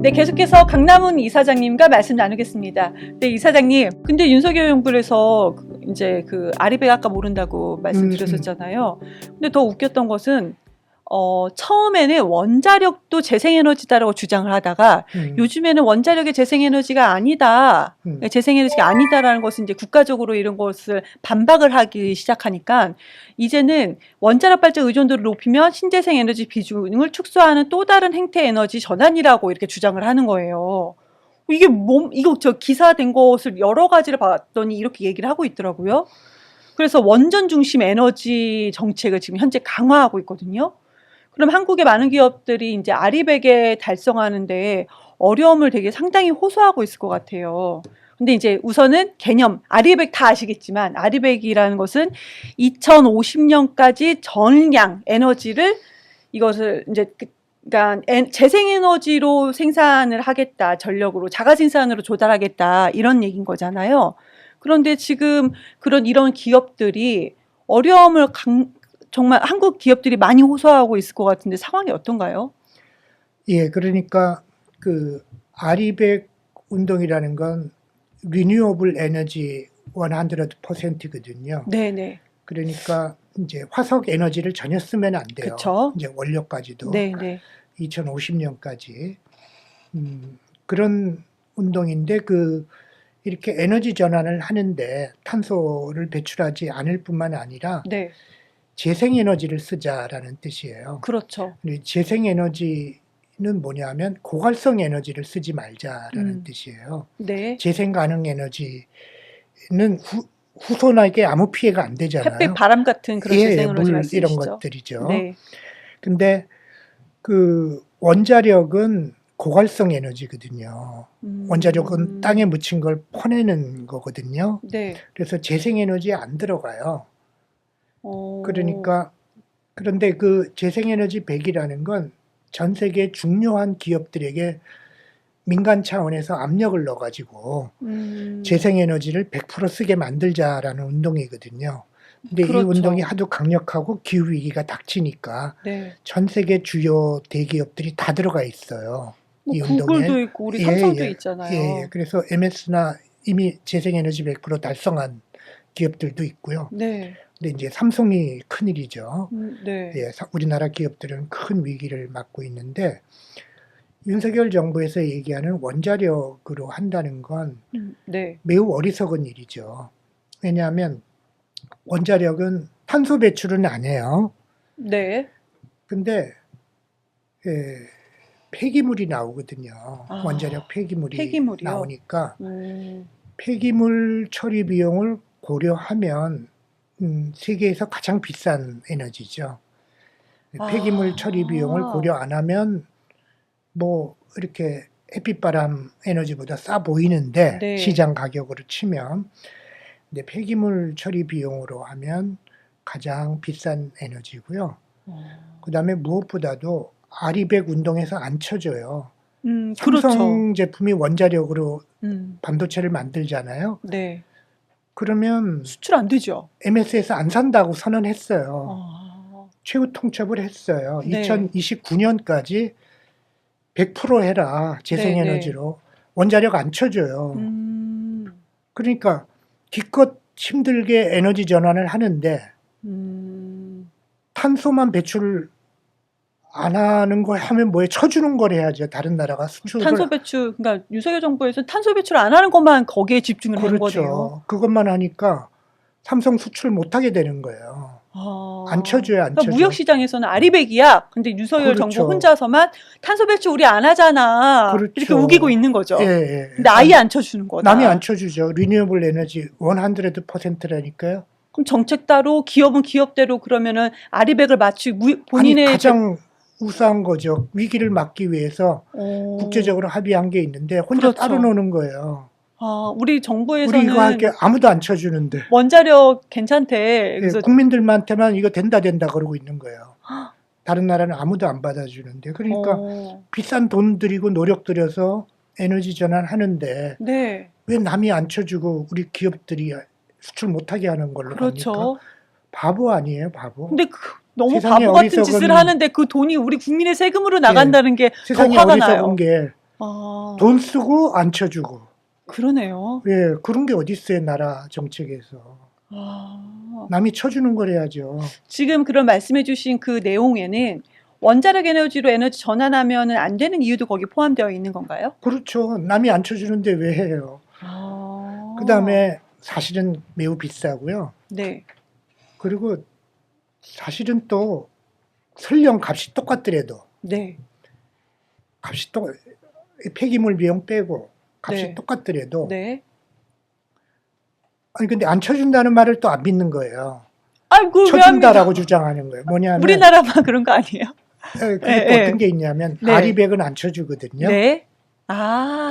네, 계속해서 강남훈 이사장님과 말씀 나누겠습니다. 네, 이사장님. 근데 윤석열 정부에서 이제 그 아리백 아까 모른다고 말씀드렸었잖아요. 근데 더 웃겼던 것은 처음에는 원자력도 재생에너지다라고 주장을 하다가 요즘에는 원자력이 재생에너지가 아니다. 재생에너지가 아니다라는 것은 이제 국가적으로 이런 것을 반박을 하기 시작하니까 이제는 원자력 발전 의존도를 높이면 신재생 에너지 비중을 축소하는 또 다른 행태 에너지 전환이라고 이렇게 주장을 하는 거예요. 이게 이거 저 기사된 것을 여러 가지를 봤더니 이렇게 얘기를 하고 있더라고요. 그래서 원전 중심 에너지 정책을 지금 현재 강화하고 있거든요. 그럼 한국의 많은 기업들이 이제 아리백에 달성하는데 어려움을 되게 상당히 호소하고 있을 것 같아요. 근데 이제 우선은 개념, 아리백 다 아시겠지만 아리백이라는 것은 2050년까지 전량 에너지를 이것을 이제 그러니까 재생에너지로 생산을 하겠다, 전력으로 자가생산으로 조달하겠다 이런 얘기인 거잖아요. 그런데 지금 이런 기업들이 어려움을 정말 한국 기업들이 많이 호소하고 있을 것 같은데 상황이 어떤가요? 예, 그러니까 그 아리백 운동이라는 건 리뉴어블 에너지 100%거든요. 네네. 그러니까 이제 화석 에너지를 전혀 쓰면 안 돼요. 그쵸? 이제 원료까지도 네네. 2050년까지 그런 운동인데 이렇게 에너지 전환을 하는데 탄소를 배출하지 않을 뿐만 아니라 네. 재생에너지를 쓰자라는 뜻이에요. 그렇죠. 재생에너지는 뭐냐면 고활성 에너지를 쓰지 말자라는 뜻이에요. 네. 재생 가능 에너지는 후손에게 아무 피해가 안 되잖아요. 햇빛, 바람 같은 그런 재생에너지 물 이런 말씀이시죠? 것들이죠. 네. 근데 그 원자력은 고활성 에너지거든요. 원자력은 땅에 묻힌 걸 퍼내는 거거든요. 네. 그래서 재생에너지에 안 들어가요. 오. 그러니까 그런데 그 재생에너지 100이라는 건 전 세계 중요한 기업들에게 민간 차원에서 압력을 넣어가지고 재생에너지를 100% 쓰게 만들자라는 운동이거든요. 근데 그렇죠. 이 운동이 하도 강력하고 기후위기가 닥치니까 네. 전 세계 주요 대기업들이 다 들어가 있어요. 뭐 이 운동에. 구글도 있고 우리 삼성도 있잖아요. 예. 그래서 MS나 이미 재생에너지 100% 달성한 기업들도 있고요. 네. 근데 이제 삼성이 큰일이죠. 네. 예, 우리나라 기업들은 큰 위기를 맞고 있는데 윤석열 정부에서 얘기하는 원자력으로 한다는 건 네. 매우 어리석은 일이죠. 왜냐하면 원자력은 탄소 배출은 안 해요. 네. 근데 폐기물이 나오거든요. 원자력 폐기물이요? 나오니까 폐기물 처리 비용을 고려하면 세계에서 가장 비싼 에너지죠. 폐기물 처리 비용을 고려 안 하면 뭐 이렇게 햇빛바람 에너지보다 싸 보이는데 네. 시장 가격으로 치면 근데 폐기물 처리 비용으로 하면 가장 비싼 에너지고요. 그다음에 무엇보다도 아리백 운동에서 안 쳐져요. 삼성 그렇죠. 제품이 원자력으로 반도체를 만들잖아요. 네. 그러면 수출 안 되죠. MS에서 안 산다고 선언했어요. 최후 통첩을 했어요. 네. 2029년까지 100% 해라. 재생에너지로. 원자력 안 쳐줘요. 그러니까 기껏 힘들게 에너지 전환을 하는데 탄소만 배출 안 하는 거 하면 뭐에 쳐주는 걸 해야죠. 다른 나라가 수출을. 탄소 배출, 그러니까 윤석열 정부에서 탄소 배출 안 하는 것만 거기에 집중을 하는 거네요. 그렇죠. 그것만 하니까 삼성 수출 못 하게 되는 거예요. 안 쳐줘요, 안 그러니까 쳐줘. 무역 시장에서는 아리백이야. 근데 윤석열 그렇죠. 정부 혼자서만 탄소 배출 우리 안 하잖아. 그렇죠. 이렇게 우기고 있는 거죠. 예. 근데 아예 안 쳐주는 거다. 남이 안 쳐주죠. 리뉴어블 에너지 100%라니까요. 그럼 정책 따로 기업은 기업대로 그러면은 아리백을 맞추고 본인의 아니, 가장 우수한 거죠. 위기를 막기 위해서 국제적으로 합의한 게 있는데 혼자 그렇죠. 따로 노는 거예요. 우리 정부에서는 우리 이거 할 게 아무도 안 쳐주는데. 원자력 괜찮대. 그래서 예, 국민들한테만 이거 된다 그러고 있는 거예요. 다른 나라는 아무도 안 받아주는데. 그러니까 비싼 돈 들이고 노력 들여서 에너지 전환하는데 네. 왜 남이 안 쳐주고 우리 기업들이 수출 못하게 하는 걸로 그렇죠. 갑니까? 바보 아니에요, 바보. 근데 너무 세상에 바보 같은 짓을 하는데 그 돈이 우리 국민의 세금으로 나간다는 게 더 세상에 화가 어리석은 나요. 게 돈 쓰고 안 쳐주고. 그러네요. 예, 그런 게 어디 있어요, 나라 정책에서. 남이 쳐주는 거래야죠. 지금 그런 말씀해 주신 그 내용에는 원자력 에너지로 에너지 전환하면 안 되는 이유도 거기 포함되어 있는 건가요? 그렇죠. 남이 안 쳐주는데 왜 해요? 그 다음에 사실은 매우 비싸고요. 네. 그리고 사실은 또 설령 값이 똑같더라도 네. 값이 폐기물 비용 빼고 값이 네. 똑같더라도 네. 아니 근데 안 쳐준다는 말을 또 안 믿는 거예요. 아이고, 쳐준다라고 주장하는 거예요. 뭐냐면 우리나라만 그런 거 아니에요? 그게 네, 또 네. 어떤 게 있냐면 네. 아리백은 안 쳐주거든요. 네.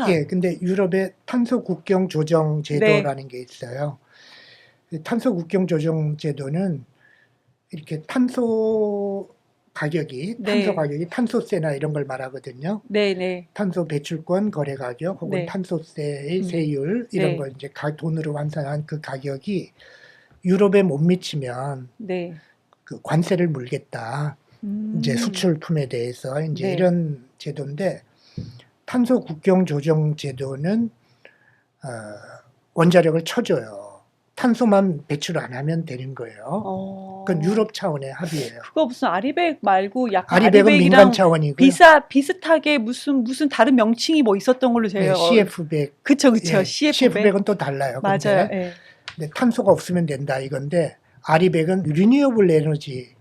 예, 근데 유럽의 탄소 국경 조정 제도라는 게 있어요. 이 탄소 국경 조정 제도는 이렇게 탄소 가격이 탄소세나 이런 걸 말하거든요. 네. 탄소 배출권 거래 가격 혹은 네. 탄소세의 세율 이런 네. 걸 이제 돈으로 환산한 그 가격이 유럽에 못 미치면 네. 그 관세를 물겠다. 이제 수출품에 대해서 이제 네. 이런 제도인데 탄소 국경 조정 제도는 원자력을 쳐줘요. 탄소만 배출 안 하면 되는 거예요. 그건 유럽 차원의 합의예요. 그거 무슨 아리백 말고 약간 아리백은 민간 아리백이랑 차원이고요. 비슷하게 무슨 다른 명칭이 뭐 있었던 걸로 제가 네, CF백. 그쵸. 예, CF백은 또 달라요. 맞아요. 근데, 예. 근데 탄소가 없으면 된다 이건데 아리백은 리뉴어블 에너지.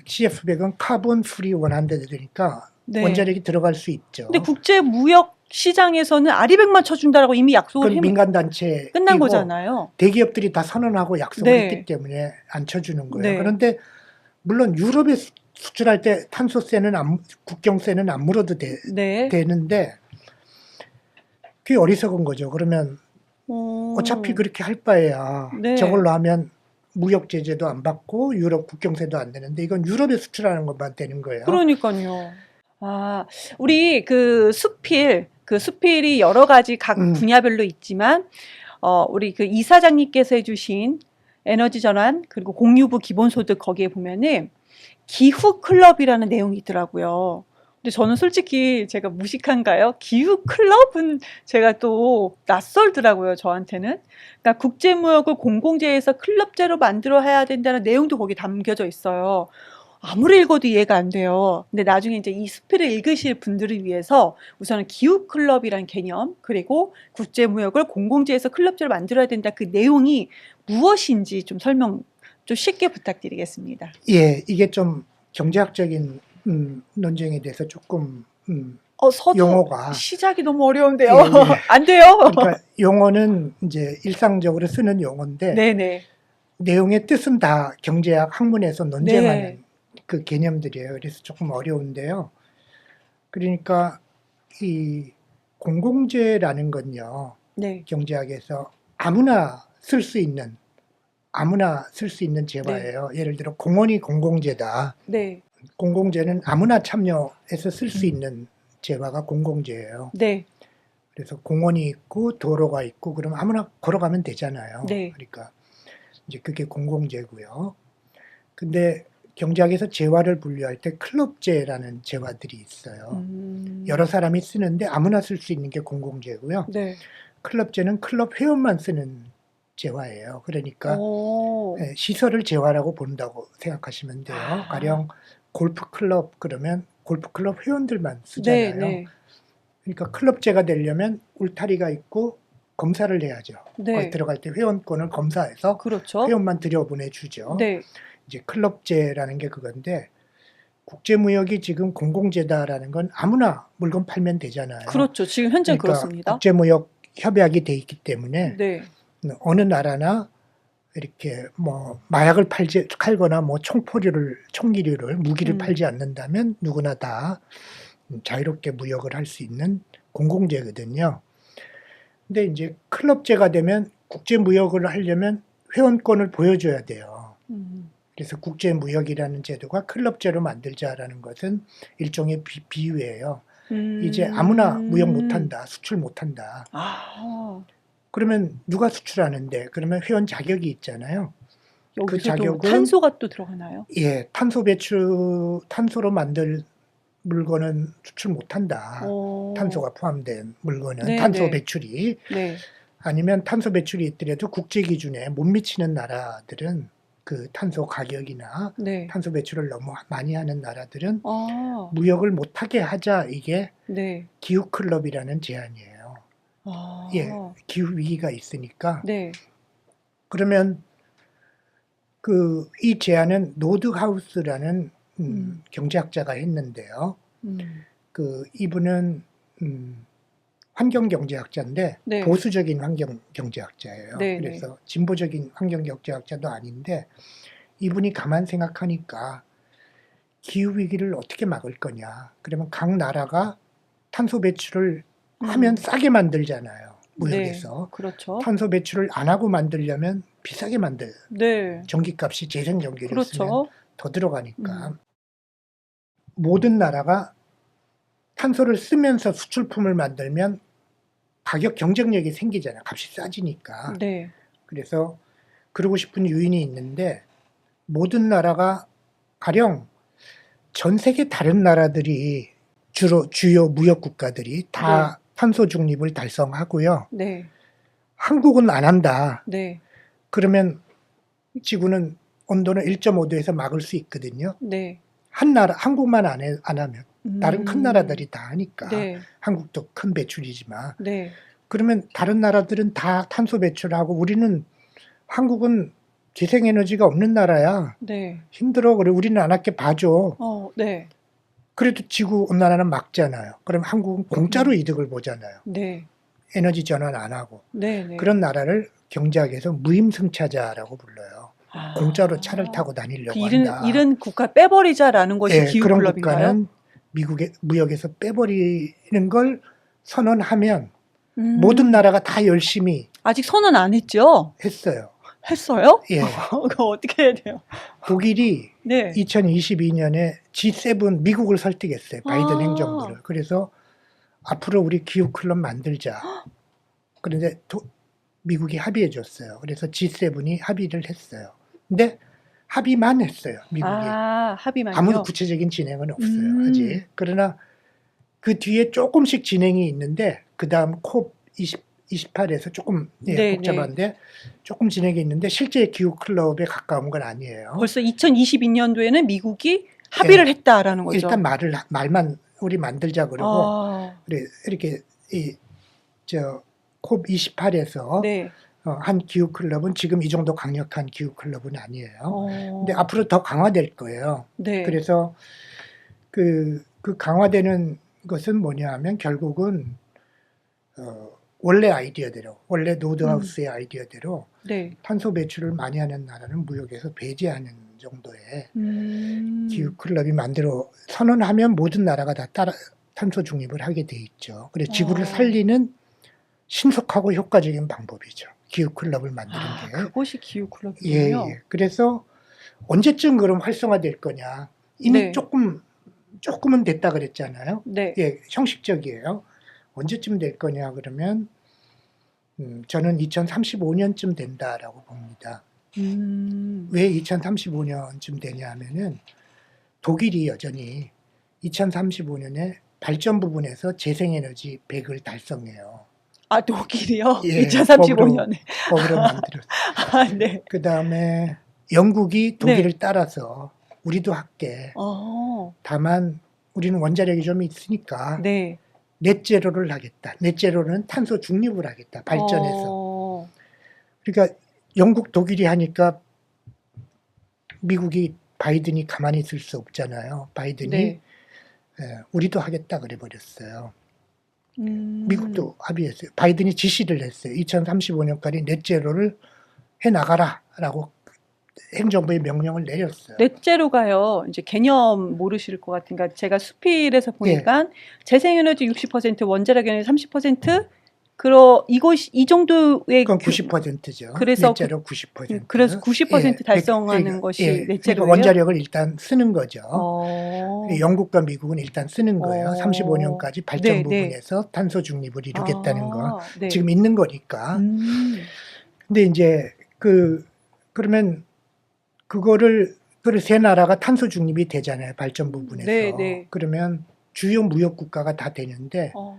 CF백은 카본 프리 원한대되니까 네. 원자력이 들어갈 수 있죠. 근데 국제 무역 시장에서는 아리백만 쳐준다라고 이미 약속을 그건 민간 단체 끝난 거잖아요. 대기업들이 다 선언하고 약속을 네. 했기 때문에 안 쳐주는 거예요. 네. 그런데 물론 유럽에 수출할 때 탄소세는 국경세는 안 물어도 네. 되는데 그게 어리석은 거죠. 그러면 어차피 그렇게 할 바에야 네. 저걸로 하면 무역 제재도 안 받고 유럽 국경세도 안 되는데 이건 유럽에 수출하는 것만 되는 거예요. 그러니까요. 우리 그 수필이 여러 가지 각 분야별로 있지만 우리 그 이사장님께서 해주신 에너지 전환 그리고 공유부 기본소득 거기에 보면은 기후 클럽이라는 내용이 있더라고요. 근데 저는 솔직히 제가 무식한가요? 기후 클럽은 제가 또 낯설더라고요, 저한테는. 그러니까 국제무역을 공공재에서 클럽제로 만들어야 된다는 내용도 거기 담겨져 있어요. 아무리 읽어도 이해가 안 돼요. 근데 나중에 이제 이 수필을 읽으실 분들을 위해서 우선은 기후 클럽이란 개념, 그리고 국제무역을 공공재에서 클럽제로 만들어야 된다 그 내용이 무엇인지 좀 설명 좀 쉽게 부탁드리겠습니다. 예, 이게 좀 경제학적인 논쟁에 대해서 조금 서두 용어가 시작이 너무 어려운데요. 예, 예. 안 돼요. 그러니까 용어는 이제 일상적으로 쓰는 용어인데 네네. 내용의 뜻은 다 경제학 학문에서 논쟁하는 네. 그 개념들이에요. 그래서 조금 어려운데요. 그러니까 이 공공재라는 건요. 네. 경제학에서 아무나 쓸 수 있는 재화예요. 예를 들어 공원이 공공재다. 네. 공공재는 아무나 참여해서 쓸 수 있는 재화가 공공재예요. 네. 그래서 공원이 있고 도로가 있고 그럼 아무나 걸어가면 되잖아요. 네. 그러니까 이제 그게 공공재고요. 근데 경제학에서 재화를 분류할 때 클럽재라는 재화들이 있어요. 여러 사람이 쓰는데 아무나 쓸 수 있는 게 공공재고요. 네. 클럽재는 클럽 회원만 쓰는 재화예요. 그러니까 시설을 재화라고 본다고 생각하시면 돼요. 가령 골프 클럽 그러면 골프 클럽 회원들만 쓰잖아요. 네. 그러니까 클럽제가 되려면 울타리가 있고 검사를 해야죠. 네. 거기 들어갈 때 회원권을 검사해서 그렇죠. 회원만 들여보내주죠. 네. 이제 클럽제라는 게 그건데 국제무역이 지금 공공재다라는 건 아무나 물건 팔면 되잖아요. 그렇죠. 지금 현재 그러니까 그렇습니다. 국제무역 협약이 돼 있기 때문에 네. 어느 나라나 이렇게 뭐 마약을 팔거나 뭐 총기류를 무기를 팔지 않는다면 누구나 다 자유롭게 무역을 할 수 있는 공공재거든요. 근데 이제 클럽제가 되면 국제무역을 하려면 회원권을 보여줘야 돼요. 그래서 국제무역이라는 제도가 클럽제로 만들자라는 것은 일종의 비유예요. 이제 아무나 무역 못한다, 수출 못한다. 그러면 누가 수출하는데? 그러면 회원 자격이 있잖아요. 그 자격은 탄소가 또 들어가나요? 예, 탄소로 만들 물건은 수출 못한다. 오. 탄소가 포함된 물건은 네, 탄소 네. 배출이 네. 아니면 탄소 배출이 있더라도 국제 기준에 못 미치는 나라들은 그 탄소 가격이나 네. 탄소 배출을 너무 많이 하는 나라들은 아. 무역을 못하게 하자 이게 네. 기후 클럽이라는 제안이에요. 아. 예, 기후 위기가 있으니까 네. 그러면 그 이 제안은 노드하우스라는 음. 경제학자가 했는데요. 음. 그 이분은 환경 경제학자인데 네. 보수적인 환경 경제학자예요. 네, 그래서 진보적인 환경 경제학자도 아닌데 이분이 가만 생각하니까 기후 위기를 어떻게 막을 거냐. 그러면 각 나라가 탄소 배출을 하면 싸게 만들잖아요. 무역에서. 네. 그렇죠. 탄소 배출을 안 하고 만들려면 비싸게 만들. 네. 전기값이 재생 전기를 쓰면 그렇죠. 더 들어가니까 모든 나라가 탄소를 쓰면서 수출품을 만들면 가격 경쟁력이 생기잖아요. 값이 싸지니까. 네. 그래서 그러고 싶은 유인이 있는데 모든 나라가 가령 전 세계 다른 나라들이 주로 주요 무역 국가들이 다 탄소 중립을 달성하고요. 네. 한국은 안 한다. 네. 그러면 지구는 온도는 1.5도에서 막을 수 있거든요. 네. 한 나라 한국만 안 하면 다른 큰 나라들이 다 하니까 네. 한국도 큰 배출이지만 네. 그러면 다른 나라들은 다 탄소 배출하고 우리는 한국은 재생에너지가 없는 나라야. 네. 힘들어. 그래 우리는 안 할게 봐줘. 네. 그래도 지구 온난화는 막잖아요. 그럼 한국은 공짜로 이득을 보잖아요. 네. 에너지 전환 안 하고. 네. 네. 그런 나라를 경제학에서 무임승차자라고 불러요. 아. 공짜로 차를 타고 다니려고 그 한다. 이런 국가 빼버리자라는 것이 예, 기후 그런 클럽인가요? 국가는 미국의 무역에서 빼버리는 걸 선언하면 모든 나라가 다 열심히 아직 선언 안 했죠? 했어요. 했어요? 예. 그거 어떻게 해야 돼요? 독일이 네. 2022년에 G7 미국을 설득했어요. 바이든 아. 행정부를. 그래서 앞으로 우리 기후 클럽 만들자. 그런데 미국이 합의해 줬어요. 그래서 G7이 합의를 했어요. 근데 합의만 했어요. 미국이. 합의만요? 아무도 구체적인 진행은 없어요. 아직. 그러나 그 뒤에 조금씩 진행이 있는데 그 다음 콥 28에서 조금 네, 복잡한데 조금 진행이 있는데 실제 기후 클럽에 가까운 건 아니에요. 벌써 2022년도에는 미국이 합의를 했다라는 거죠. 일단 말만 우리 만들자 그러고 그래, 이렇게 콥 28에서 네. 한 기후 클럽은 지금 이 정도 강력한 기후 클럽은 아니에요. 근데 네. 앞으로 더 강화될 거예요. 네. 그래서 그 강화되는 것은 뭐냐 하면 결국은 원래 아이디어대로 원래 노드하우스의 아이디어대로 네. 탄소 배출을 많이 하는 나라는 무역에서 배제하는 정도의 기후 음. 클럽이 만들어 선언하면 모든 나라가 다 따라 탄소 중립을 하게 돼 있죠. 그래서 지구를 살리는 신속하고 효과적인 방법이죠. 기후 클럽을 만드는 게. 그것이 기후 클럽이군요. 예. 그래서 언제쯤 그럼 활성화될 거냐. 이미 네. 조금은 됐다 그랬잖아요. 네. 예, 형식적이에요. 언제쯤 될 거냐 그러면 저는 2035년쯤 된다라고 봅니다. 왜 2035년쯤 되냐 하면은 독일이 여전히 2035년에 발전 부분에서 재생에너지 100을 달성해요. 독일이요? 예, 2035년에. 법으로 만들었어요. 네. 그 다음에 영국이 독일을 따라서 우리도 할게. 다만 우리는 원자력이 좀 있으니까 네. 넷제로를 하겠다. 넷제로는 탄소 중립을 하겠다. 발전해서. 그러니까 영국, 독일이 하니까 미국이 바이든이 가만히 있을 수 없잖아요. 바이든이 우리도 하겠다 그래 버렸어요. 미국도 합의했어요. 바이든이 지시를 했어요. 2035년까지 넷제로를 해 나가라라고 행정부의 명령을 내렸어요. 넷제로가요. 이제 개념 모르실 것 같으니까 제가 수필에서 보니까 재생에너지 60%, 원자력 에너지 30%. 이 정도의 그건 90%죠. 그래서 넷제로 90%. 그래서 90% 달성하는 것이 넷제로예요. 그러니까 원자력을 일단 쓰는 거죠. 어. 영국과 미국은 일단 쓰는 거예요. 35년까지 발전 네, 부분에서 탄소 중립을 이루겠다는 거. 네. 지금 있는 거니까. 근데 이제 그러면 그거를 세 나라가 탄소 중립이 되잖아요. 발전 부분에서. 네, 네. 그러면 주요 무역 국가가 다 되는데 어,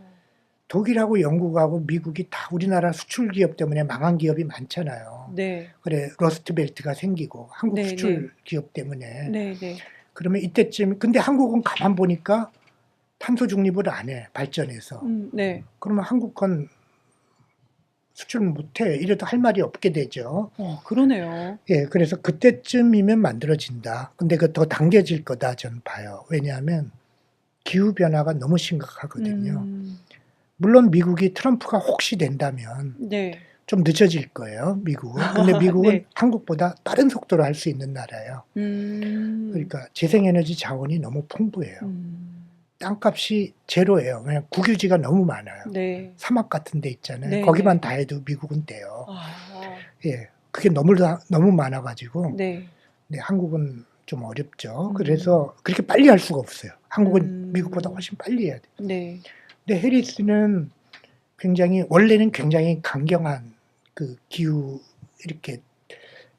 독일하고 영국하고 미국이 다 우리나라 수출 기업 때문에 망한 기업이 많잖아요. 네, 그래 러스트벨트가 생기고 한국 네, 수출 기업 때문에. 네, 네. 그러면 이때쯤 근데 한국은 가만 보니까 탄소 중립을 안 해, 발전해서. 네. 그러면 한국 건 수출 못해. 이래도 할 말이 없게 되죠. 그러네요. 예, 그래서 그때쯤이면 만들어진다. 근데 그 더 당겨질 거다 저는 봐요. 왜냐하면 기후 변화가 너무 심각하거든요. 물론 미국이 트럼프가 혹시 된다면 네. 좀 늦어질 거예요, 미국은. 근데 미국은 네. 한국보다 빠른 속도로 할 수 있는 나라예요. 음, 그러니까 재생에너지 자원이 너무 풍부해요. 음, 땅값이 제로예요. 그냥 국유지가 너무 많아요. 네. 사막 같은 데 있잖아요. 네, 거기만 네. 다 해도 미국은 돼요. 아, 예, 그게 너무 많아가지고 네. 네, 한국은 좀 어렵죠. 음. 그래서 그렇게 빨리 할 수가 없어요. 한국은 음. 미국보다 훨씬 빨리 해야 돼요. 네. 근데 해리스는 원래는 굉장히 강경한 그 기후 이렇게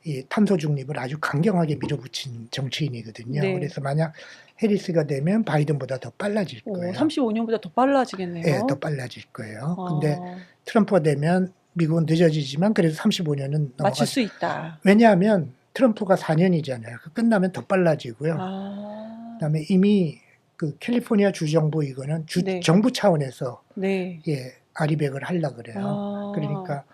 이 탄소 중립을 아주 강경하게 밀어붙인 정치인이거든요. 네. 그래서 만약 해리스가 되면 바이든보다 더 빨라질 거예요. 35년보다 더 빨라지겠네요. 예, 더 빨라질 거예요. 아, 근데 트럼프가 되면 미국은 늦어지지만 그래도 35년은 맞출 넘어가. 수 있다. 왜냐하면 트럼프가 4년이잖아요. 끝나면 더 빨라지고요. 아, 그다음에 이미 그 캘리포니아 주정부 이거는 네. 정부 차원에서 네. 예, 아리백을 하려 그래요. 아, 그러니까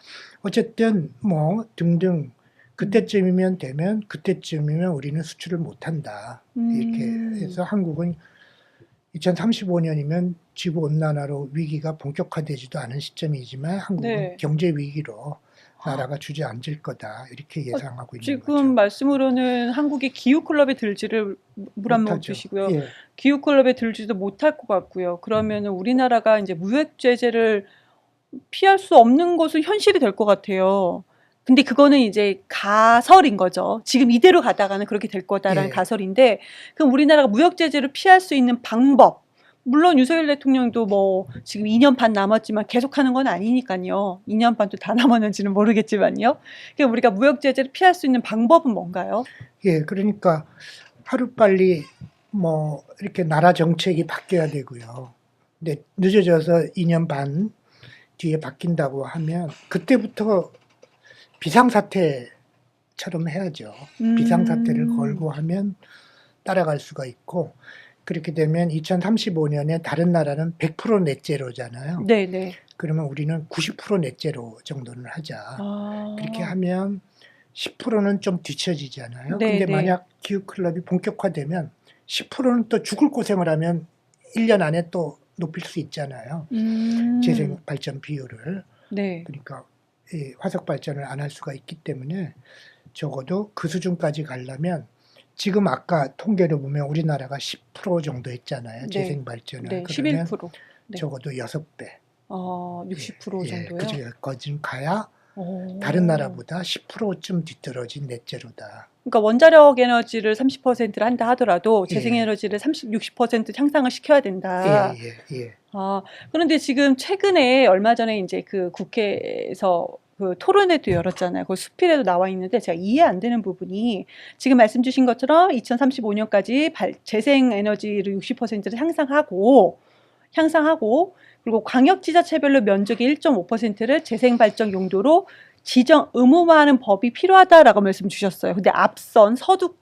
어쨌든 뭐 등등 그때쯤이면 우리는 수출을 못 한다. 이렇게 해서 한국은 2035년이면 지구 온난화로 위기가 본격화되지도 않은 시점이지만 한국은 네. 경제 위기로 나라가 주저앉을 거다. 이렇게 예상하고 있는 지금 거죠. 말씀으로는 한국이 기후 클럽에 들지를 물 한 모금 못하죠. 드시고요. 예. 기후 클럽에 들지도 못할 것 같고요. 그러면은 우리나라가 이제 무역 제재를 피할 수 없는 것은 현실이 될 것 같아요. 근데 그거는 이제 가설인 거죠. 지금 이대로 가다가는 그렇게 될 거다라는 예. 가설인데, 그럼 우리나라가 무역 제재를 피할 수 있는 방법, 물론 윤석열 대통령도 뭐 지금 2년 반 남았지만 계속하는 건 아니니까요. 2년 반도 다 남았는지는 모르겠지만요. 그럼 우리가 무역 제재를 피할 수 있는 방법은 뭔가요? 예, 그러니까 하루빨리 뭐 이렇게 나라 정책이 바뀌어야 되고요. 근데 늦어져서 2년 반 뒤에 바뀐다고 하면 그때부터 비상사태처럼 해야죠. 비상사태를 걸고 하면 따라갈 수가 있고 그렇게 되면 2035년에 다른 나라는 100% 넷제로잖아요. 네네. 그러면 우리는 90% 넷제로 정도는 하자. 아, 그렇게 하면 10%는 좀 뒤처지잖아요. 네, 근데 네. 만약 기후클럽이 본격화되면 10%는 또 죽을 고생을 하면 1년 안에 또 높일 수 있잖아요. 재생 발전 비율을. 네. 그러니까 이 화석 발전을 안 할 수가 있기 때문에 적어도 그 수준까지 가려면 지금 아까 통계를 보면 우리나라가 10% 정도 했잖아요. 네. 재생 발전을. 네, 그러면 11%. 네. 적어도 6배. 60% 정도요? 그까지는 가야 오. 다른 나라보다 10%좀 뒤떨어진 넷제로다. 그러니까 원자력 에너지를 30%를 한다 하더라도 예. 재생에너지를 60% 향상을 시켜야 된다. 예. 그런데 지금 최근에 얼마 전에 이제 그 국회에서 그 토론회도 열었잖아요. 그 수필에도 나와 있는데 제가 이해 안 되는 부분이 지금 말씀 주신 것처럼 2035년까지 재생에너지를 60%를 향상하고 그리고 광역지자체별로 면적의 1.5%를 재생발전 용도로 지정 의무화하는 법이 필요하다라고 말씀 주셨어요. 근데 앞선 서두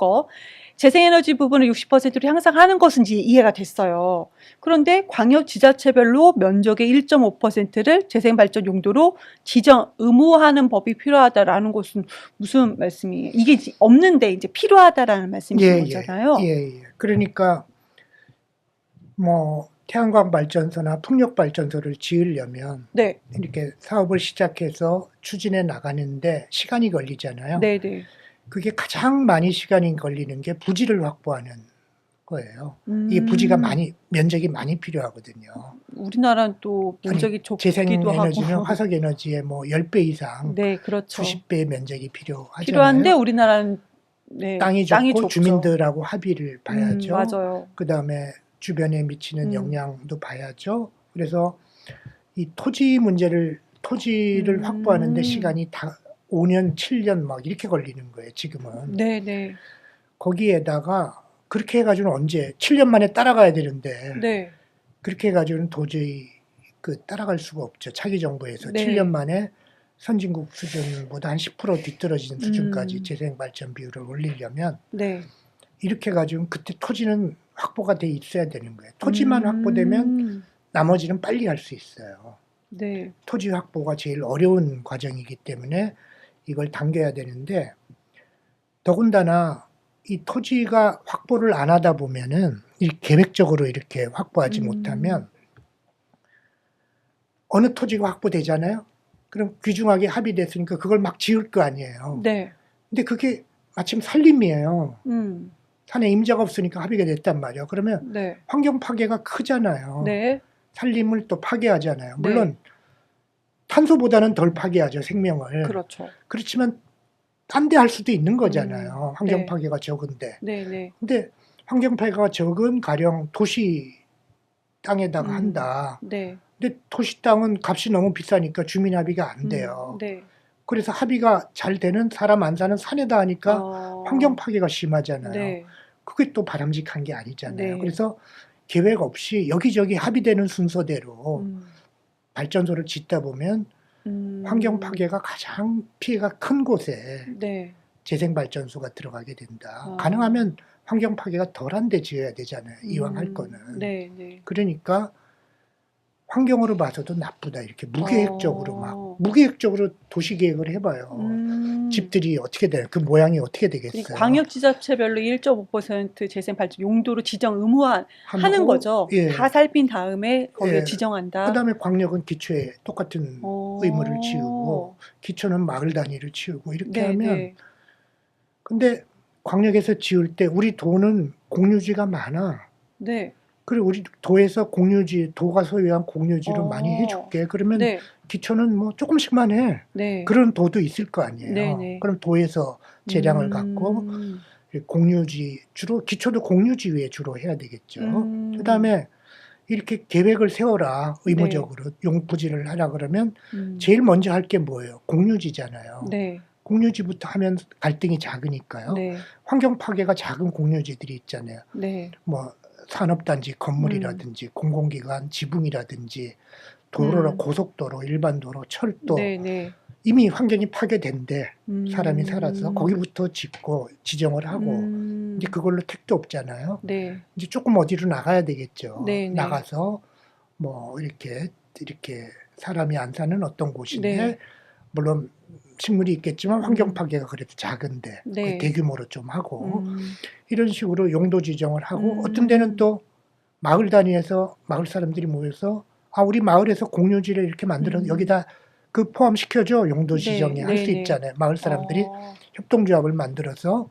재생에너지 부분을 60%로 향상하는 것은 이제 이해가 됐어요. 그런데 광역지자체별로 면적의 1.5%를 재생발전 용도로 지정 의무화하는 법이 필요하다라는 것은 무슨 말씀이에요? 이게 없는데 이제 필요하다라는 말씀이신 거잖아요. 예. 그러니까 뭐 태양광 발전소나 풍력 발전소를 지으려면 네. 이렇게 사업을 시작해서 추진해 나가는데 시간이 걸리잖아요. 네네. 그게 가장 많이 시간이 걸리는 게 부지를 확보하는 거예요. 이 부지가 면적이 많이 필요하거든요. 우리나라는 또 면적이 좁기도 재생에너지는 하고. 화석에너지의 뭐 10배 이상, 네, 그렇죠. 수십 배의 면적이 필요하잖아요. 필요한데 우리나라는 네, 땅이 땅이 좁고 좁죠. 주민들하고 합의를 봐야죠. 맞아요. 그다음에 주변에 미치는 영향도 봐야죠. 그래서 이 토지를 확보하는데 시간이 다 5년, 7년 막 이렇게 걸리는 거예요, 지금은. 네. 거기에다가 그렇게 해가지고는 언제 7년 만에 따라가야 되는데 네. 그렇게 해가지고는 도저히 따라갈 수가 없죠. 차기 정부에서 네. 7년 만에 선진국 수준보다 한 10% 뒤떨어진 수준까지 음. 재생 발전 비율을 올리려면 네. 이렇게 가지고 그때 토지는 확보가 돼 있어야 되는 거예요. 토지만 확보되면 나머지는 빨리 할 수 있어요. 네. 토지 확보가 제일 어려운 과정이기 때문에 이걸 당겨야 되는데 더군다나 이 토지가 확보를 안 하다 보면은 이 계획적으로 이렇게 확보하지 못하면 어느 토지가 확보되잖아요. 그럼 귀중하게 합의됐으니까 그걸 막 지을 거 아니에요. 네. 근데 그게 마침 산림이에요. 음. 산에 임자가 없으니까 합의가 됐단 말이에요. 그러면 네. 환경 파괴가 크잖아요. 네. 산림을 또 파괴하잖아요. 네. 물론 탄소보다는 덜 파괴하죠, 생명을. 그렇죠. 그렇지만 딴 데 할 수도 있는 거잖아요. 환경 네. 파괴가 적은데. 네, 네. 근데 환경 파괴가 적은 가령 도시 땅에다가 한다. 네. 근데 도시 땅은 값이 너무 비싸니까 주민 합의가 안 돼요. 네. 그래서 합의가 잘 되는 사람 안 사는 산에다 하니까 환경 파괴가 심하잖아요. 네. 그게 또 바람직한 게 아니잖아요. 네. 그래서 계획 없이 여기저기 합의되는 순서대로 발전소를 짓다 보면 환경 파괴가 가장 피해가 큰 곳에 네. 재생발전소가 들어가게 된다. 아. 가능하면 환경 파괴가 덜한 데 지어야 되잖아요. 이왕 할 거는. 네, 네. 그러니까 환경으로 봐서도 나쁘다. 이렇게 무계획적으로 어. 무계획적으로 도시계획을 해봐요. 집들이 어떻게 돼요? 그 모양이 어떻게 되겠어요? 그러니까 광역지자체별로 1.5% 재생발전 용도로 지정 의무화하는 하고, 거죠. 예. 다 살핀 다음에 거기에 예. 지정한다. 그다음에 광역은 기초에 똑같은 의무를 치우고 기초는 마을 단위를 치우고 이렇게 네, 하면 네. 근데 광역에서 지을 때 우리 도는 공유지가 많아. 네. 그리고 우리 도에서 공유지, 도가 소유한 공유지로 많이 해줄게. 그러면 네. 기초는 뭐 조금씩만 해. 네. 그런 도도 있을 거 아니에요. 네, 네. 그럼 도에서 재량을 갖고 공유지, 주로 기초도 공유지 위에 주로 해야 되겠죠. 그다음에 이렇게 계획을 세워라. 의무적으로 용부지를 하라 그러면 제일 먼저 할 게 뭐예요? 공유지잖아요. 네. 공유지부터 하면 갈등이 작으니까요. 네. 환경 파괴가 작은 공유지들이 있잖아요. 네. 뭐 산업단지 건물이라든지 공공기관 지붕이라든지 도로로 고속도로 일반도로 철도 네, 네. 이미 환경이 파괴된데 사람이 살아서 거기부터 짓고 지정을 하고 이제 그걸로 택도 없잖아요. 네. 이제 조금 어디로 나가야 되겠죠. 네, 네. 나가서 뭐 이렇게 사람이 안 사는 어떤 곳인데 네. 물론 식물이 있겠지만 환경 파괴가 그래도 작은데 네. 대규모로 좀 하고 이런 식으로 용도 지정을 하고 어떤 데는 또 마을 단위에서 마을 사람들이 모여서 아 우리 마을에서 공유지를 이렇게 만들어서 여기다 그 포함시켜줘 용도 지정에 할 수 있잖아요. 마을 사람들이 협동조합을 만들어서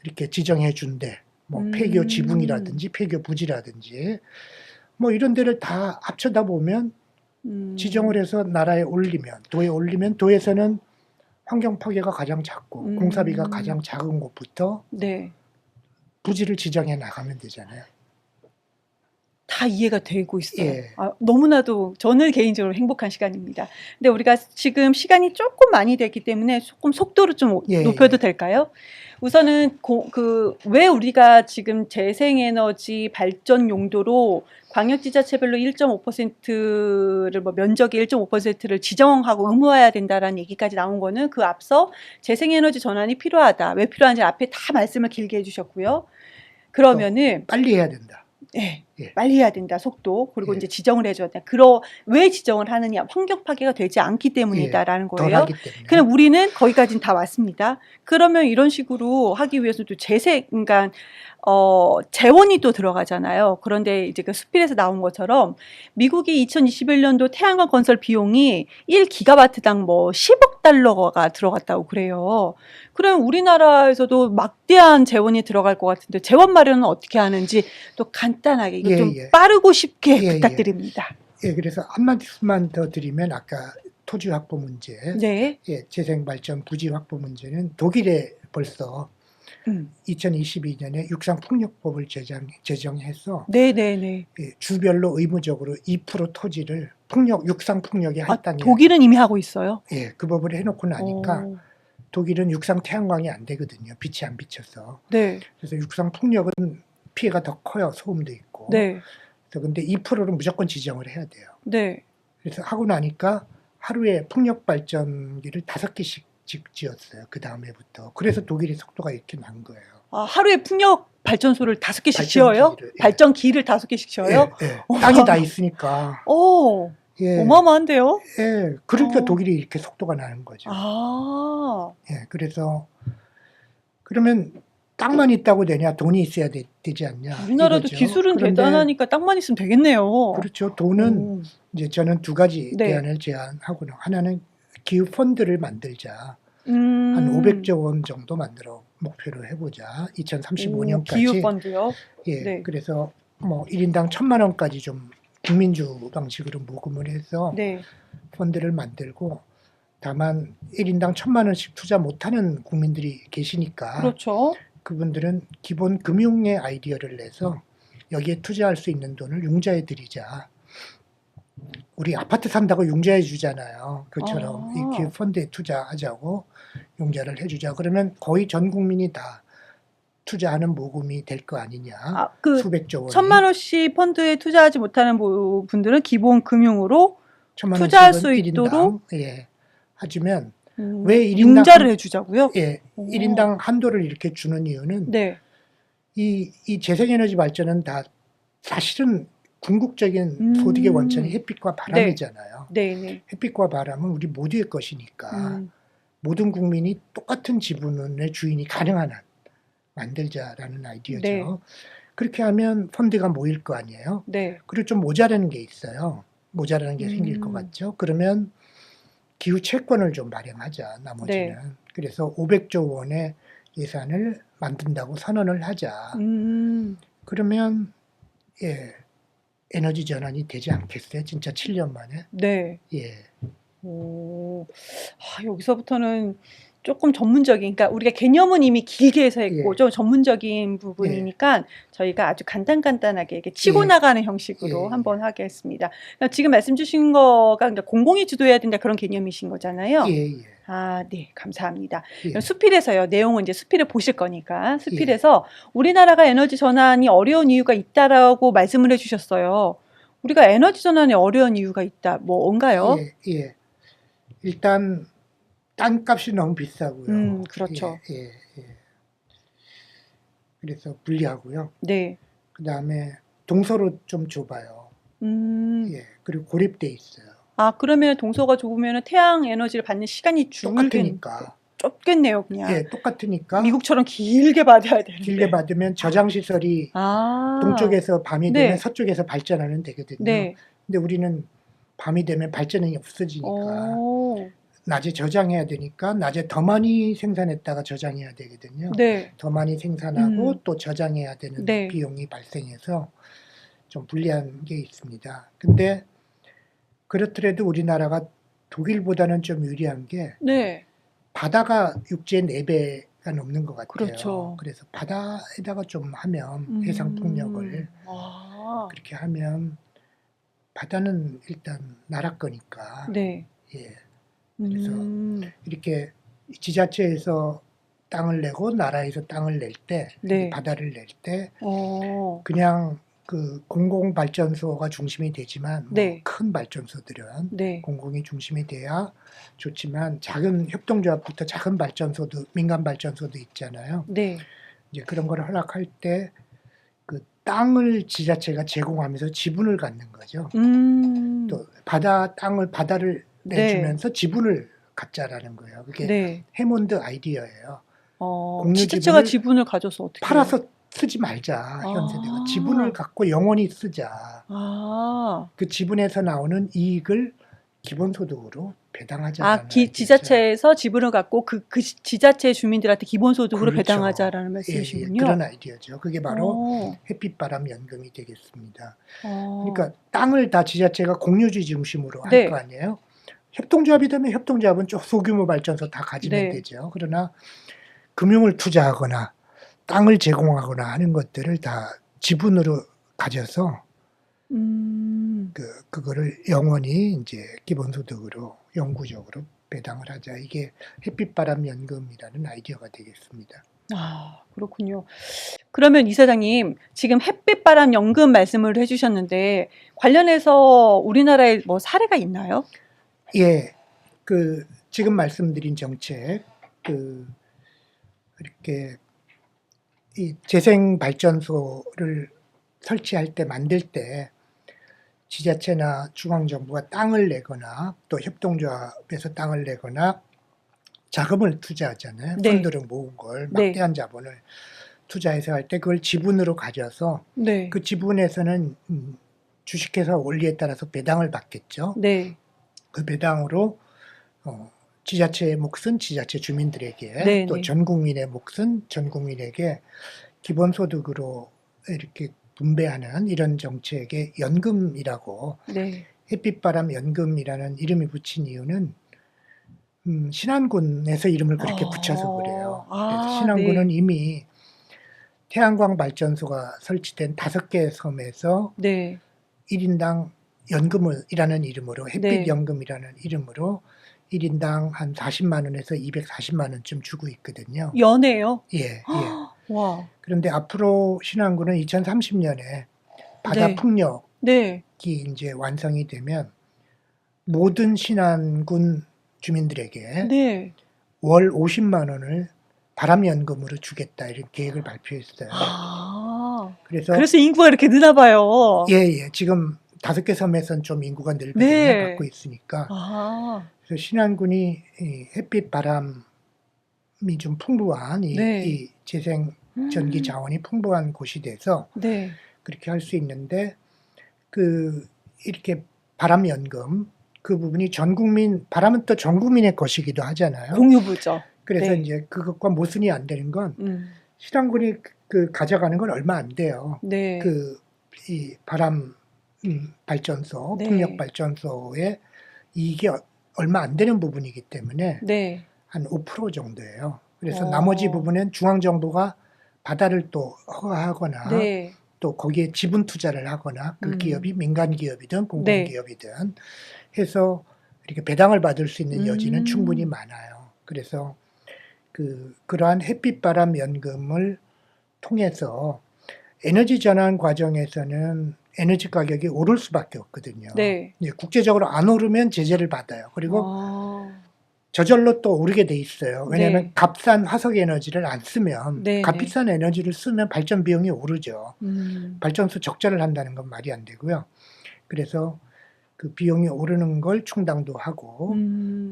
이렇게 지정해 준대. 뭐 폐교 지붕이라든지 폐교 부지라든지 뭐 이런 데를 다 합쳐다 보면 지정을 해서 나라에 올리면 도에 올리면 도에서는 환경 파괴가 가장 작고 공사비가 가장 작은 곳부터 네. 부지를 지정해 나가면 되잖아요. 다 이해가 되고 있어요. 예. 너무나도 저는 개인적으로 행복한 시간입니다. 근데 우리가 지금 시간이 조금 많이 됐기 때문에 조금 속도를 좀 높여도 될까요? 우선은 왜 우리가 지금 재생에너지 발전 용도로 광역지자체별로 1.5%를 면적의 1.5%를 지정하고 의무화해야 된다라는 얘기까지 나온 거는 그 앞서 재생에너지 전환이 필요하다. 왜 필요한지 앞에 다 말씀을 길게 해주셨고요. 그러면은 빨리 해야 된다. 네, 예. 빨리 해야 된다. 속도 그리고 예. 이제 지정을 해줘야 된다. 왜 지정을 하느냐? 환경 파괴가 되지 않기 때문이다라는 거예요. 덜하기 때문에. 그럼 우리는 거기까지는 다 왔습니다. 그러면 이런 식으로 하기 위해서도 그러니까 재원이 또 들어가잖아요. 그런데 이제 그 수필에서 나온 것처럼 미국이 2021년도 태양광 건설 비용이 1기가와트당 뭐 10억 달러가 들어갔다고 그래요. 그럼 우리나라에서도 막대한 재원이 들어갈 것 같은데 재원 마련은 어떻게 하는지 또 간단하게 이거 좀 빠르고 쉽게 부탁드립니다. 예, 그래서 한마디만 더 드리면 아까 토지 확보 문제, 네. 재생발전 부지 확보 문제는 독일에 벌써 2022년에 육상폭력법을 제정해서 네네네. 주별로 의무적으로 2% 토지를 육상폭력의 할당에 독일은 이미 하고 있어요? 예, 그 법을 해놓고 나니까 독일은 육상 태양광이 안 되거든요. 빛이 안 비쳐서. 네. 그래서 육상폭력은 피해가 더 커요. 소음도 있고. 네. 근데 2%는 무조건 지정을 해야 돼요. 네. 그래서 하고 나니까 하루에 풍력 발전기를 5개씩 지었어요. 그 다음에부터. 그래서 독일의 속도가 이렇게 난 거예요. 아, 하루에 풍력 발전소를 5개씩 발전기를, 지어요? 예. 발전기를 5개씩 지어요? 예, 예. 땅이 다 있으니까. 예, 어마어마한데요? 예. 그러니까 어. 독일이 이렇게 속도가 나는 거죠. 아, 예, 그래서 그러면 땅만 있다고 되냐? 돈이 있어야 되지 않냐? 우리나라도 이거죠. 기술은 그런데 대단하니까 땅만 있으면 되겠네요. 그렇죠. 돈은 이제 저는 2가지 네. 대안을 제안하고는 하나는 기후 펀드를 만들자. 한 음. 500조 원 정도 만들어 목표로 해보자. 2035년까지. 기후 펀드요? 예, 네. 그래서 뭐 1인당 1,000만 원까지 좀 국민주 방식으로 모금을 해서 네. 펀드를 만들고, 다만 1인당 1,000만 원씩 투자 못하는 국민들이 계시니까 그렇죠. 그분들은 기본 금융의 아이디어를 내서 여기에 투자할 수 있는 돈을 융자해 드리자. 우리 아파트 산다고 융자해 주잖아요. 그처럼 아. 이 기후 펀드에 투자하자고 융자를 해주자. 그러면 거의 전 국민이 다 투자하는 모금이 될 거 아니냐. 아, 그 수백조 원이. 1,000만 원씩 펀드에 투자하지 못하는 분들은 기본 금융으로 1,000만 투자할 원씩은 수 1인당, 있도록 예, 하지만 왜 1인당 융자를 해주자고요? 예, 오. 1인당 한도를 이렇게 주는 이유는 네. 이 재생에너지 발전은 다 사실은 궁극적인 소득의 원천이 햇빛과 바람이잖아요. 네, 네. 햇빛과 바람은 우리 모두의 것이니까 모든 국민이 똑같은 지분의 주인이 가능한 한 만들자라는 아이디어죠. 네. 그렇게 하면 펀드가 모일 거 아니에요. 네. 그리고 좀 모자라는 게 있어요. 모자라는 게 생길 것 같죠. 그러면 기후 채권을 좀 마련하자, 나머지는. 네. 그래서 500조 원의 예산을 만든다고 선언을 하자. 그러면 예, 에너지 전환이 되지 않겠어요? 진짜 7년 만에. 네. 예. 오. 아, 여기서부터는 조금 전문적인, 그러니까 우리가 개념은 이미 길게 해서 했고 예. 좀 전문적인 부분이니까 저희가 아주 간단하게 이렇게 치고 예. 나가는 형식으로 예. 한번 하겠습니다. 그러니까 지금 말씀 주신 거가 그러니까 공공이 주도해야 된다 그런 개념이신 거잖아요. 예, 예. 아, 네, 감사합니다. 예. 수필에서요. 내용은 이제 수필을 보실 거니까 수필에서 우리나라가 에너지 전환이 어려운 이유가 있다라고 말씀을 해주셨어요. 우리가 에너지 전환이 어려운 이유가 있다. 뭔가요? 예, 예. 일단 땅값이 너무 비싸고요. 그렇죠. 예, 예, 예. 그래서 불리하고요. 네. 그다음에 동서로 좀 좁아요. 예. 그리고 고립돼 있어요. 아, 그러면 동서가 좁으면 태양 에너지를 받는 시간이 똑같으니까. 좁겠네요, 그냥. 예, 똑같으니까. 미국처럼 길게 받아야 되는데. 길게 받으면 저장 시설이 동쪽에서 밤이 네. 되면 서쪽에서 발전하는 되거든요. 네. 근데 우리는 밤이 되면 발전이 없어지니까 낮에 저장해야 되니까 낮에 더 많이 생산했다가 저장해야 되거든요. 네. 더 많이 생산하고 또 저장해야 되는 네. 비용이 발생해서 좀 불리한 게 있습니다. 근데 그렇더라도 우리나라가 독일보다는 좀 유리한 게 네. 바다가 육지의 4배가 넘는 것 같아요. 그렇죠. 그래서 바다에다가 좀 하면 해상 풍력을 그렇게 하면 바다는 일단 나라 거니까. 네. 예. 그래서 이렇게 지자체에서 땅을 내고 나라에서 땅을 낼 때, 네. 바다를 낼 때 그냥 그 공공발전소가 중심이 되지만 네. 큰 발전소들은 네. 공공이 중심이 돼야 좋지만 작은 협동조합부터 작은 발전소도 민간 발전소도 있잖아요. 네. 이제 그런 걸 허락할 때 그 땅을 지자체가 제공하면서 지분을 갖는 거죠. 또 바다를 내주면서 지분을 갖자라는 거예요. 그게 네. 해몬드 아이디어예요. 지자체가 지분을 가져서 어떻게 팔아서 쓰지 말자. 현 세대가 지분을 갖고 영원히 쓰자. 그 지분에서 나오는 이익을 기본소득으로 배당하자라는 지자체에서 지분을 갖고 그 지자체 주민들한테 기본소득으로 그렇죠. 배당하자라는 말씀이시군요. 그런 아이디어죠. 그게 바로 햇빛바람연금이 되겠습니다. 그러니까 땅을 다 지자체가 공유지 중심으로 할 거 아니에요. 협동조합이 되면 협동조합은 좀 소규모 발전소 다 가지면 되죠. 그러나 금융을 투자하거나 땅을 제공하거나 하는 것들을 다 지분으로 가져서 그거를 영원히 이제 기본소득으로 영구적으로 배당을 하자. 이게 햇빛바람연금이라는 아이디어가 되겠습니다. 아, 그렇군요. 그러면 이사장님, 지금 햇빛바람 연금 말씀을 해주셨는데 관련해서 우리나라에 뭐 사례가 있나요? 예, 지금 말씀드린 정책, 이렇게 이 재생 발전소를 설치할 때 만들 때 지자체나 중앙정부가 땅을 내거나 또 협동조합에서 땅을 내거나 자금을 투자하잖아요. 네. 펀드를 모은 걸 네. 막대한 자본을 투자해서 할 때 그걸 지분으로 가져서 네. 그 지분에서는 주식회사 원리에 따라서 배당을 받겠죠. 네. 그 배당으로 지자체의 몫은 지자체 주민들에게 네, 또 네. 전 국민의 몫은 전 국민에게 기본소득으로 이렇게 분배하는 이런 정책의 연금이라고 네. 햇빛바람 연금이라는 이름이 붙인 이유는 신안군에서 이름을 그렇게 붙여서 그래요. 그래서 아, 신안군은 네. 이미 태양광 발전소가 설치된 5개 섬에서 네. 1인당 연금이라는 이름으로 햇빛 네. 연금이라는 이름으로 1인당 한 40만 원에서 240만 원쯤 주고 있거든요. 연애요? 예, 예. 와. 그런데 앞으로 신안군은 2030년에 바다 네. 풍력이 네. 이제 완성이 되면 모든 신안군 주민들에게 네. 월 50만 원을 바람연금으로 주겠다 이런 계획을 발표했어요. 아. 그래서 그래서 인구가 이렇게 느나 봐요. 예, 예. 지금 5개 섬에선 좀 인구가 늘거든요. 네. 갖고 있으니까. 아. 그래서 신안군이 이 햇빛 바람이 좀 풍부한 네. 이 재생 전기 자원이 풍부한 곳이 돼서 네. 그렇게 할 수 있는데 이렇게 바람연금 그 부분이 전 국민 바람은 또 전 국민의 것이기도 하잖아요. 공유부죠. 그래서 네. 이제 그것과 모순이 안 되는 건 신안군이 가져가는 건 얼마 안 돼요. 네. 이 바람 발전소, 네. 풍력 발전소의 이익이 얼마 안 되는 부분이기 때문에 네. 한 5% 정도예요. 그래서 나머지 부분은 중앙정부가 바다를 또 허가하거나 네. 또 거기에 지분 투자를 하거나 그 기업이 민간 기업이든 공공 네. 기업이든 해서 이렇게 배당을 받을 수 있는 여지는 충분히 음. 많아요. 그래서 그러한 햇빛바람 연금을 통해서 에너지 전환 과정에서는 에너지 가격이 오를 수밖에 없거든요. 네. 이제 국제적으로 안 오르면 제재를 받아요. 그리고 아. 저절로 또 오르게 돼 있어요. 왜냐하면 네. 값싼 화석 에너지를 안 쓰면 네, 값비싼 에너지를 쓰면 발전 비용이 오르죠. 음. 발전소 적자를 한다는 건 말이 안 되고요. 그래서 그 비용이 오르는 걸 충당도 하고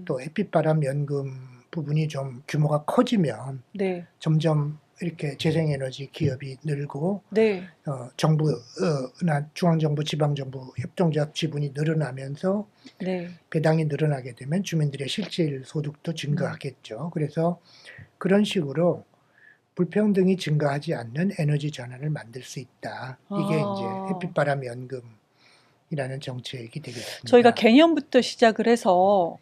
또 햇빛바람 연금 부분이 좀 규모가 커지면 네. 점점 이렇게 재생에너지 기업이 늘고 네. 정부나 중앙정부, 지방정부 협동조합 지분이 늘어나면서 네. 배당이 늘어나게 되면 주민들의 실질 소득도 증가하겠죠. 그래서 그런 식으로 불평등이 증가하지 않는 에너지 전환을 만들 수 있다. 이게 이제 햇빛바람 연금이라는 정책이 되겠습니다. 저희가 개념부터 시작을 해서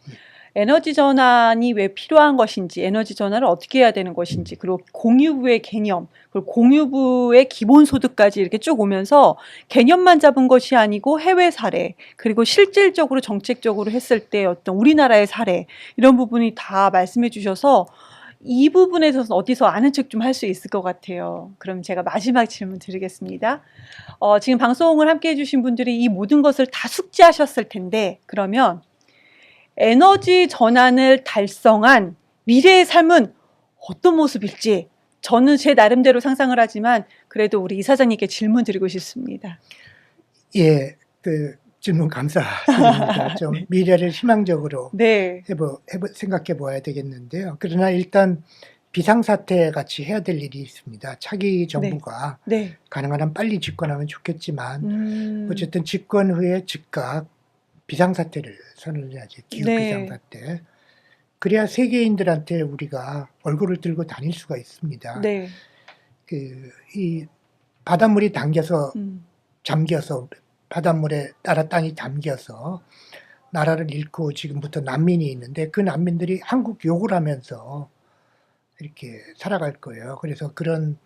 에너지 전환이 왜 필요한 것인지, 에너지 전환을 어떻게 해야 되는 것인지, 그리고 공유부의 개념, 그리고 공유부의 기본소득까지 이렇게 쭉 오면서 개념만 잡은 것이 아니고 해외 사례, 그리고 실질적으로 정책적으로 했을 때 어떤 우리나라의 사례, 이런 부분이 다 말씀해 주셔서 이 부분에 대해서 어디서 아는 척 좀 할 수 있을 것 같아요. 그럼 제가 마지막 질문 드리겠습니다. 지금 방송을 함께 해주신 분들이 이 모든 것을 다 숙지하셨을 텐데, 그러면 에너지 전환을 달성한 미래의 삶은 어떤 모습일지 저는 제 나름대로 상상을 하지만 그래도 우리 이사장님께 질문 드리고 싶습니다. 예, 질문 감사드립니다. 좀 미래를 희망적으로 네. 생각해 보아야 되겠는데요. 그러나 일단 비상사태 같이 해야 될 일이 있습니다. 차기 정부가 네. 가능한 한 빨리 집권하면 좋겠지만 어쨌든 집권 후에 즉각 비상사태를 선언해야지. 기후 네. 비상사태. 그래야 세계인들한테 우리가 얼굴을 들고 다닐 수가 있습니다. 네. 이 바닷물이 잠겨서 바닷물에 나라 땅이 잠겨서 나라를 잃고 지금부터 난민이 있는데 그 난민들이 한국 욕을 하면서 이렇게 살아갈 거예요. 그래서 그런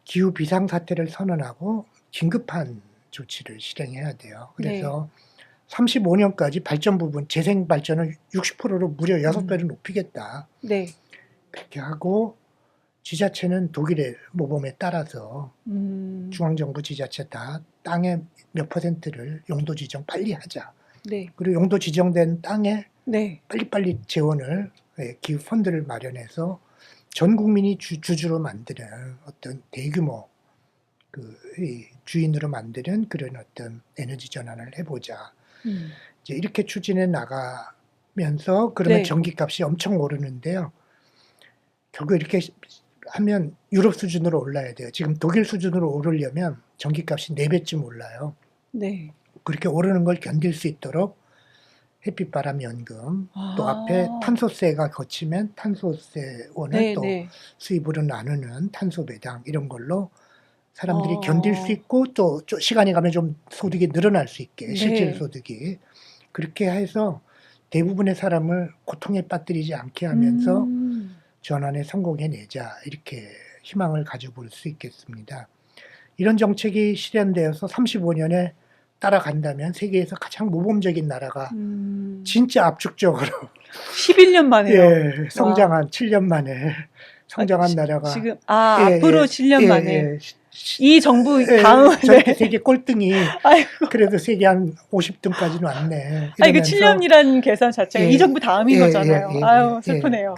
기후 비상사태를 선언하고 긴급한 조치를 실행해야 돼요. 그래서 35년까지 발전 부분, 재생 발전을 60%로 무려 6배로 높이겠다. 네. 그렇게 하고 지자체는 독일의 모범에 따라서 음. 중앙정부 지자체 다 땅의 몇 퍼센트를 용도 지정 빨리 하자. 네. 그리고 용도 지정된 땅에 네. 빨리빨리 재원을 기후 펀드를 마련해서 전 국민이 주주로 만드는 어떤 대규모 이 주인으로 만드는 그런 어떤 에너지 전환을 해보자. 이제 이렇게 추진해 나가면서 그러면 네. 전기값이 엄청 오르는데요. 결국 이렇게 하면 유럽 수준으로 올라야 돼요. 지금 독일 수준으로 오르려면 전기값이 4배쯤 올라요. 네. 그렇게 오르는 걸 견딜 수 있도록 햇빛바람 연금, 또 앞에 아. 탄소세가 거치면 탄소세원을 네, 또 네. 수입으로 나누는 탄소 배당 이런 걸로 사람들이 어. 견딜 수 있고 또 시간이 가면 좀 소득이 늘어날 수 있게 실질 네. 소득이 그렇게 해서 대부분의 사람을 고통에 빠뜨리지 않게 하면서 전환에 성공해내자 이렇게 희망을 가져볼 수 있겠습니다. 이런 정책이 실현되어서 35년에 따라간다면 세계에서 가장 모범적인 나라가 진짜 압축적으로 11년 만에요. 예, 성장한 7년 만에 성장한 나라가 지금 예, 앞으로 7년 예, 만에 예, 이 정부 예, 다음 저렇게 세계 꼴등이 아이고. 그래도 세계 한 50등까지는 왔네. 아니 그 이러면서 7년이라는 계산 자체가 예, 이 정부 다음인 예, 거잖아요. 예, 예, 아유 예. 슬프네요.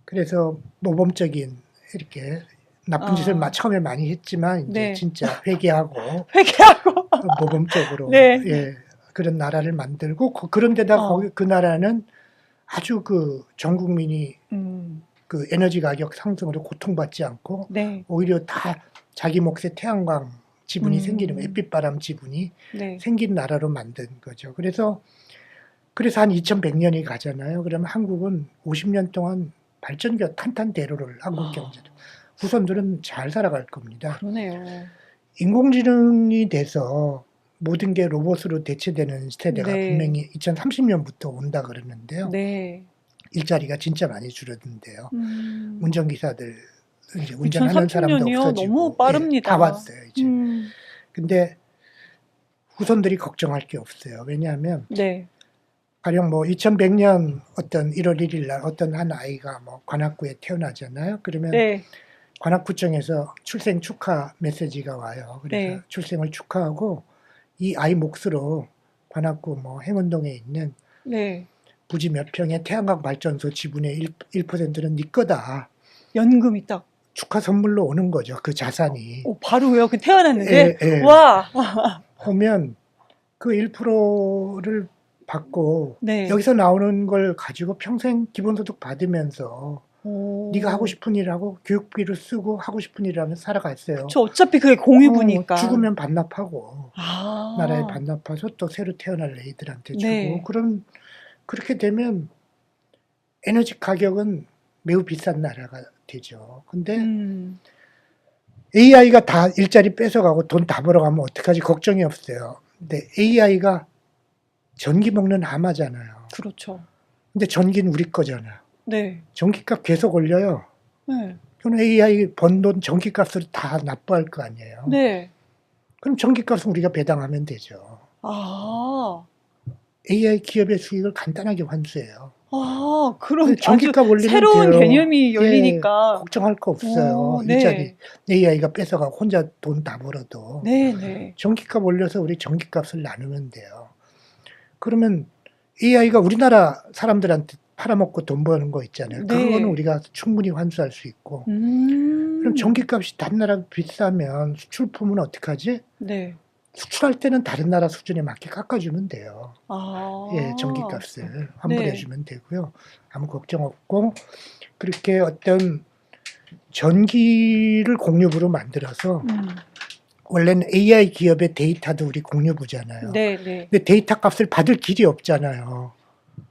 그래서 모범적인 이렇게 나쁜 짓을 처음에 많이 했지만 이제 네. 진짜 회개하고 회개하고 모범적으로 네. 예, 그런 나라를 만들고 그런데다가 거기 그 나라는 아주 전 국민이 그 에너지 가격 상승으로 고통받지 않고 네. 오히려 다 자기 몫의 태양광 지분이 생기는 햇빛바람 지분이 네. 생긴 나라로 만든 거죠. 그래서 한 2100년이 가잖아요. 그러면 한국은 50년 동안 발전기가 탄탄대로를 한국 경제도 후손들은 잘 살아갈 겁니다. 그러네요. 인공지능이 돼서 모든 게 로봇으로 대체되는 시대가 네. 분명히 2030년부터 온다 그러는데요. 네. 일자리가 진짜 많이 줄어든대요. 운전기사들 이제 운전하는 2030년이요? 사람도 없어지고 너무 빠릅니다. 예, 다 왔어요 이제. 음. 근데 후손들이 걱정할 게 없어요. 왜냐하면 네. 가령 뭐 2100년 어떤 1월 1일 날 어떤 한 아이가 뭐 관악구에 태어나잖아요. 그러면 네. 관악구청에서 출생 축하 메시지가 와요. 그래서 네. 출생을 축하하고 이 아이 몫으로 관악구 뭐 행운동에 있는 네. 부지 몇 평의 태양광 발전소 지분의 1%는 네 거다. 연금이 딱 축하 선물로 오는 거죠. 그 자산이. 바로요. 그 태어났는데 예, 예. 와. 오면 그 1%를 받고 네. 여기서 나오는 걸 가지고 평생 기본소득 받으면서 오. 네가 하고 싶은 일 하고 교육비를 쓰고 하고 싶은 일 하면 살아갔어요. 저 어차피 그게 공유부니까. 죽으면 반납하고 나라에 아. 반납해서 또 새로 태어날 애들한테 네. 주고 그렇게 되면 에너지 가격은 매우 비싼 나라가 되죠. 근데 AI가 다 일자리 뺏어가고 돈 다 벌어가면 어떡하지 걱정이 없어요. 근데 AI가 전기 먹는 하마잖아요. 그렇죠. 근데 전기는 우리 거잖아요. 네. 전기값 계속 올려요. 네. 그럼 AI 번 돈 전기값을 다 납부할 거 아니에요. 네. 그럼 전기값은 우리가 배당하면 되죠. 아. AI 기업의 수익을 간단하게 환수해요. 아, 그럼 전기값 올리면 새로운 돼요. 개념이 열리니까. 예, 걱정할 거 없어요. 오, 일자리 네. AI가 뺏어가고 혼자 돈 다 벌어도 네, 네. 전기값 올려서 우리 전기값을 나누면 돼요. 그러면 AI가 우리나라 사람들한테 팔아먹고 돈 버는 거 있잖아요. 네. 그거는 우리가 충분히 환수할 수 있고. 그럼 전기값이 다른 나라 비싸면 수출품은 어떡하지? 네. 수출할 때는 다른 나라 수준에 맞게 깎아주면 돼요. 아. 예, 전기값을 환불해주면 되고요. 아무 걱정 없고 그렇게 어떤 전기를 공유부로 만들어서 원래는 AI 기업의 데이터도 우리 공유부잖아요. 네, 네. 근데 데이터 값을 받을 길이 없잖아요.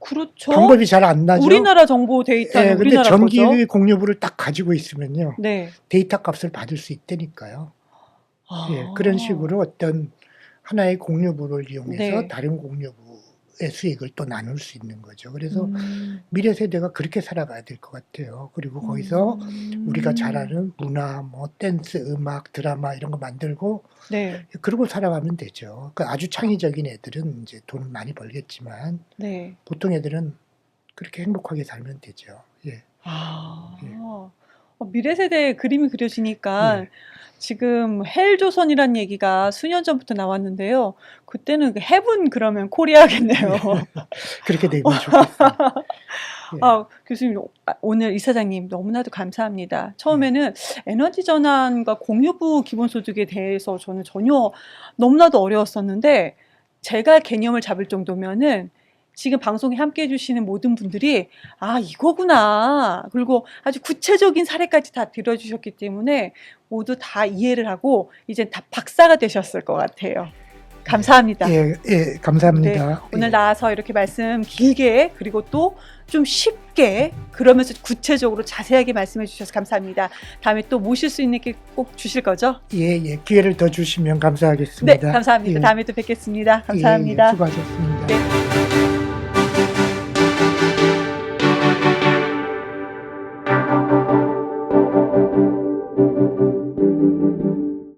그렇죠. 방법이 잘 안 나죠. 우리나라 정보 데이터는 예, 근데 우리나라 전기 거죠. 공유부를 딱 가지고 있으면요. 네. 데이터 값을 받을 수 있다니까요. 아. 예, 그런 식으로 어떤 하나의 공유부를 이용해서 네. 다른 공유부의 수익을 또 나눌 수 있는 거죠. 그래서 미래 세대가 그렇게 살아가야 될 것 같아요. 그리고 거기서 우리가 잘 아는 문화, 뭐 댄스, 음악, 드라마 이런 거 만들고 네. 그러고 살아가면 되죠. 그러니까 아주 창의적인 애들은 이제 돈을 많이 벌겠지만 네. 보통 애들은 그렇게 행복하게 살면 되죠. 예. 아. 예. 미래 세대의 그림이 그려지니까 네. 지금 헬조선이라는 얘기가 수년 전부터 나왔는데요. 그때는 그 해븐 그러면 코리아겠네요. 그렇게 되면 좋겠어요. 예. 교수님, 오늘 이사장님 너무나도 감사합니다. 처음에는 에너지 전환과 공유부 기본소득에 대해서 저는 전혀 너무나도 어려웠었는데 제가 개념을 잡을 정도면은 지금 방송에 함께 해주시는 모든 분들이 이거구나. 그리고 아주 구체적인 사례까지 다 들어주셨기 때문에 모두 다 이해를 하고 이제 다 박사가 되셨을 것 같아요. 감사합니다. 예, 감사합니다. 오늘 예. 나와서 이렇게 말씀 길게 그리고 또 좀 쉽게 그러면서 구체적으로 자세하게 말씀해 주셔서 감사합니다. 다음에 또 모실 수 있는 게 꼭 주실 거죠? 예, 기회를 더 주시면 네, 감사하겠습니다. 감사합니다. 예. 다음에 또 뵙겠습니다. 감사합니다. 수고하셨습니다. 네.